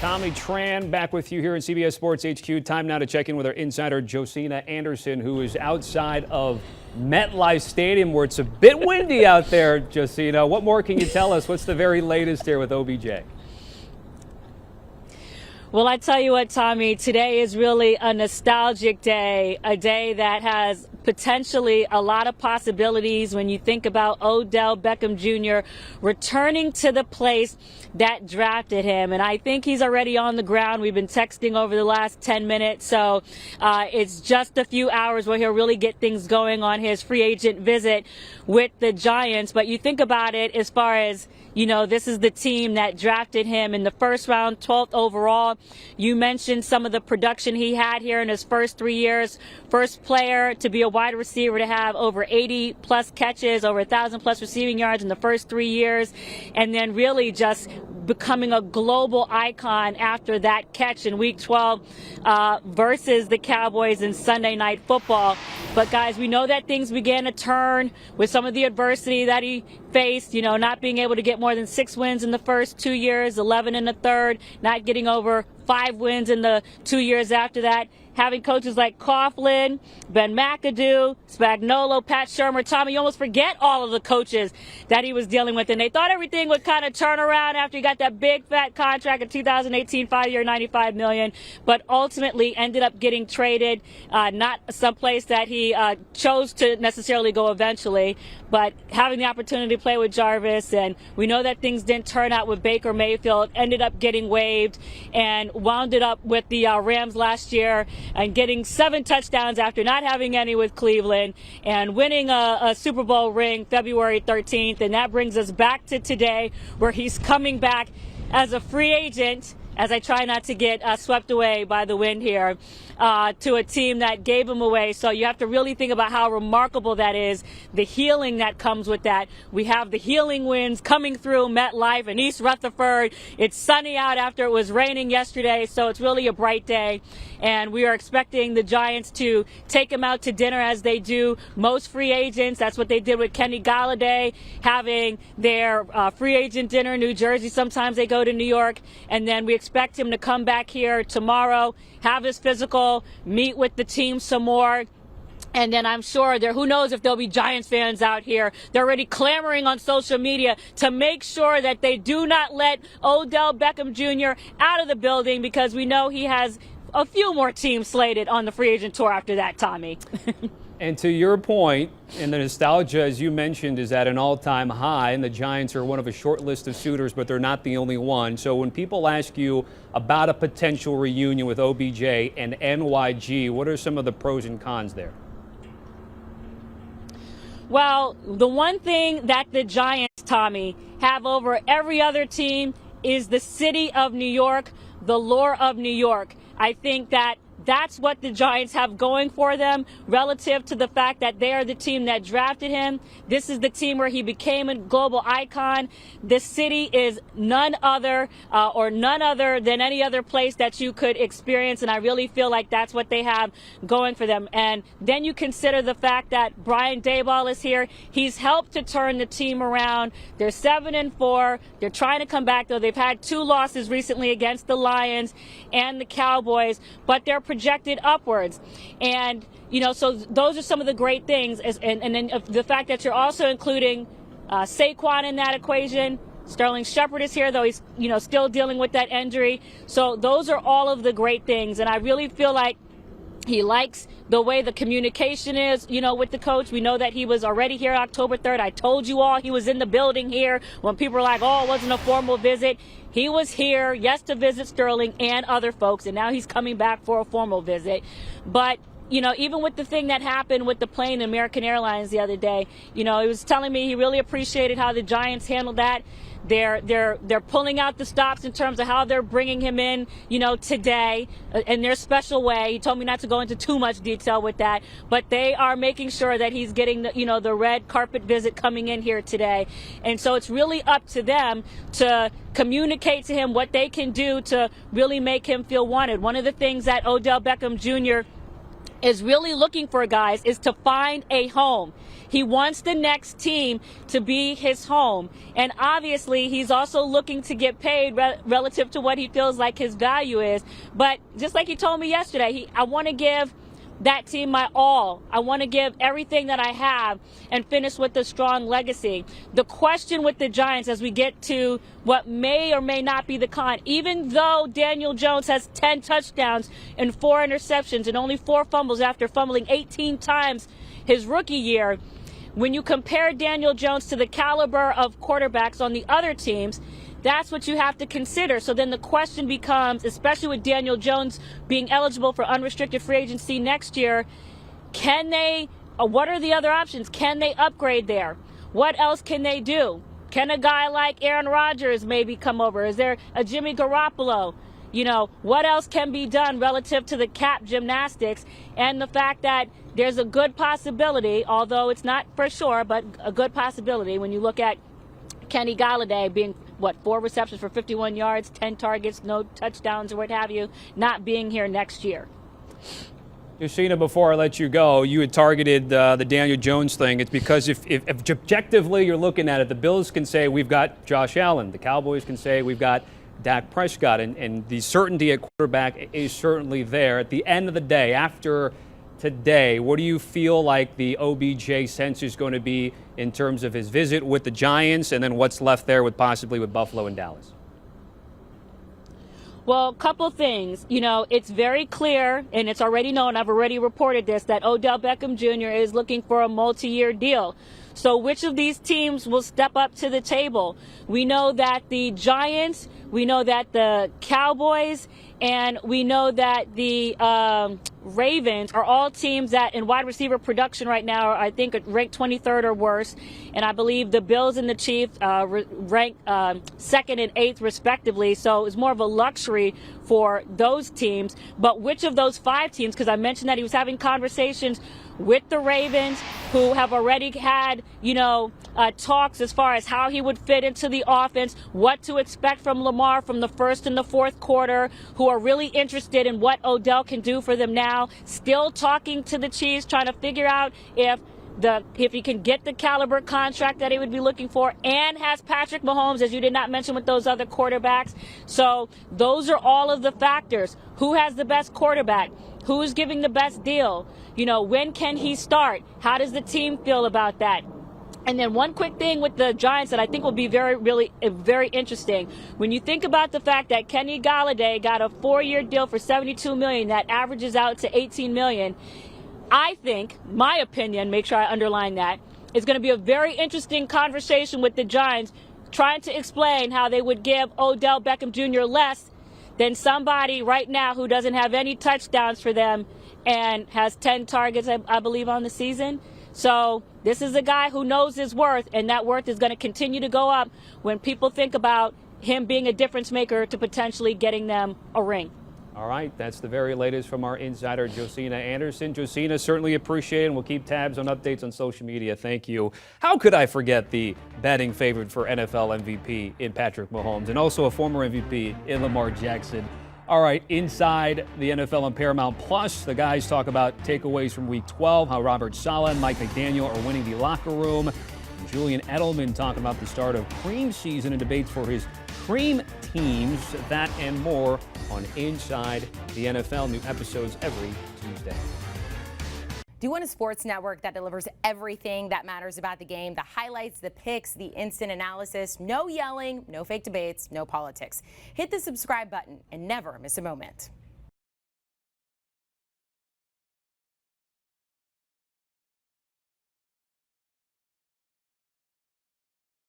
Tommy Tran back with you here in CBS Sports HQ. Time now to check in with our insider, Josina Anderson, who is outside of MetLife Stadium, where it's a bit windy out there, Josina. What more can you tell us? What's the very latest here with OBJ? Well, I tell you what, Tommy, today is really a nostalgic day, a day that has potentially a lot of possibilities when you think about Odell Beckham Jr. returning to the place that drafted him. And I think he's already on the ground. We've been texting over the last 10 minutes. So it's just a few hours where he'll really get things going on his free agent visit with the Giants. But you think about it as far as, you know, this is the team that drafted him in the first round, 12th overall. You mentioned some of the production he had here in his first 3 years. First player to be a wide receiver to have over 80 plus catches, over 1,000 plus receiving yards in the first 3 years. And then really just becoming a global icon after that catch in Week 12 versus the Cowboys in Sunday Night Football. But guys, we know that things began to turn with some of the adversity that he faced, you know, not being able to get more than 6 wins in the first 2 years, 11 in the third, not getting over 5 wins in the 2 years after that. Having coaches like Coughlin, Ben McAdoo, Spagnuolo, Pat Shermer, Tommy, you almost forget all of the coaches that he was dealing with. And they thought everything would kind of turn around after he got that big fat contract in 2018, 5-year, $95 million, but ultimately ended up getting traded, not someplace that he chose to necessarily go eventually, but having the opportunity to play with Jarvis. And we know that things didn't turn out with Baker Mayfield, ended up getting waived and wound it up with the Rams last year, and getting 7 touchdowns after not having any with Cleveland, and winning a Super Bowl ring February 13th. And that brings us back to today, where he's coming back as a free agent, as I try not to get swept away by the wind here, to a team that gave him away. So you have to really think about how remarkable that is, the healing that comes with that. We have the healing winds coming through MetLife and East Rutherford. It's sunny out after it was raining yesterday, so it's really a bright day. And we are expecting the Giants to take him out to dinner, as they do most free agents. That's what they did with Kenny Galladay, having their free agent dinner in New Jersey. Sometimes they go to New York, and then we expect him to come back here tomorrow, have his physical, meet with the team some more. And then I'm sure who knows if there'll be Giants fans out here. They're already clamoring on social media to make sure that they do not let Odell Beckham Jr. out of the building, because we know he has a few more teams slated on the free agent tour after that, Tommy. And to your point, and the nostalgia, as you mentioned, is at an all-time high, and the Giants are one of a short list of suitors, but they're not the only one. So when people ask you about a potential reunion with OBJ and NYG, what are some of the pros and cons there? Well, the one thing that the Giants, Tommy, have over every other team is the city of New York, the lore of New York. I think that's what the Giants have going for them relative to the fact that they are the team that drafted him. This is the team where he became a global icon. This city is none other than any other place that you could experience. And I really feel like that's what they have going for them. And then you consider the fact that Brian Daboll is here. He's helped to turn the team around. They're 7-4. They're trying to come back, though. They've had 2 losses recently against the Lions and the Cowboys, but they're projected upwards. And, you know, so those are some of the great things. And then the fact that you're also including Saquon in that equation. Sterling Shepard is here, though he's, you know, still dealing with that injury. So those are all of the great things. And I really feel like he likes the way the communication is, you know, with the coach. We know that he was already here October 3rd. I told you all he was in the building here when people were like, oh, it wasn't a formal visit. He was here, yes, to visit Sterling and other folks, and now he's coming back for a formal visit. But, you know, even with the thing that happened with the plane, American Airlines, the other day, you know, he was telling me he really appreciated how the Giants handled that. They're pulling out the stops in terms of how they're bringing him in, you know, today in their special way. He told me not to go into too much detail with that, but they are making sure that he's getting the, you know, the red carpet visit coming in here today. And so it's really up to them to communicate to him what they can do to really make him feel wanted. One of the things that Odell Beckham Jr. is really looking for, guys, is to find a home. He wants the next team to be his home. And obviously, he's also looking to get paid relative to what he feels like his value is. But just like he told me yesterday, I want to give that team my all. I want to give everything that I have and finish with a strong legacy. The question with the Giants as we get to what may or may not be the con, even though Daniel Jones has 10 touchdowns and 4 interceptions and only 4 fumbles after fumbling 18 times his rookie year, when you compare Daniel Jones to the caliber of quarterbacks on the other teams, that's what you have to consider. So then the question becomes, especially with Daniel Jones being eligible for unrestricted free agency next year, can they, what are the other options? Can they upgrade there? What else can they do? Can a guy like Aaron Rodgers maybe come over? Is there a Jimmy Garoppolo? You know, what else can be done relative to the cap gymnastics and the fact that there's a good possibility, although it's not for sure, but a good possibility when you look at Kenny Galladay being, 4 receptions for 51 yards, 10 targets, no touchdowns or what have you, not being here next year. Josina, before I let you go, you had targeted the Daniel Jones thing. It's because if objectively you're looking at it, the Bills can say we've got Josh Allen. The Cowboys can say we've got Dak Prescott. And the certainty at quarterback is certainly there. At the end of the day, after today, what do you feel like the OBJ sense is going to be in terms of his visit with the Giants and then what's left there with possibly with Buffalo and Dallas? Well, a couple things. You know, it's very clear, and it's already known, I've already reported this, that Odell Beckham Jr. is looking for a multi-year deal. So which of these teams will step up to the table? We know that the Giants, we know that the Cowboys, and we know that the Ravens are all teams that in wide receiver production right now are, I think, ranked 23rd or worse. And I believe the Bills and the Chiefs rank 2nd and 8th respectively. So it's more of a luxury for those teams. But which of those 5 teams, because I mentioned that he was having conversations with the Ravens, who have already had, talks as far as how he would fit into the offense, what to expect from Lamar from the first and the fourth quarter, who are really interested in what Odell can do for them now, still talking to the Chiefs, trying to figure out if he can get the caliber contract that he would be looking for, and has Patrick Mahomes, as you did not mention, with those other quarterbacks. So those are all of the factors. Who has the best quarterback? Who's giving the best deal? When can he start? How does the team feel about that? And then one quick thing with the Giants that I think will be very interesting. When you think about the fact that Kenny Galladay got a 4-year deal for $72 million, that averages out to $18 million, I think, my opinion, make sure I underline that, is going to be a very interesting conversation with the Giants, trying to explain how they would give Odell Beckham Jr. less than somebody right now who doesn't have any touchdowns for them and has 10 targets, I believe, on the season. So this is a guy who knows his worth, and that worth is going to continue to go up when people think about him being a difference maker to potentially getting them a ring. All right, that's the very latest from our insider, Josina Anderson. Josina, certainly appreciate it, and we'll keep tabs on updates on social media. Thank you. How could I forget the betting favorite for NFL MVP in Patrick Mahomes, and also a former MVP in Lamar Jackson? All right, inside the NFL on Paramount Plus, the guys talk about takeaways from Week 12, how Robert Saleh and Mike McDaniel are winning the locker room. And Julian Edelman talking about the start of cream season and debates for his cream teams. That and more on Inside the NFL. New episodes every Tuesday. Do you want a sports network that delivers everything that matters about the game? The highlights, the picks, the instant analysis, no yelling, no fake debates, no politics. Hit the subscribe button and never miss a moment.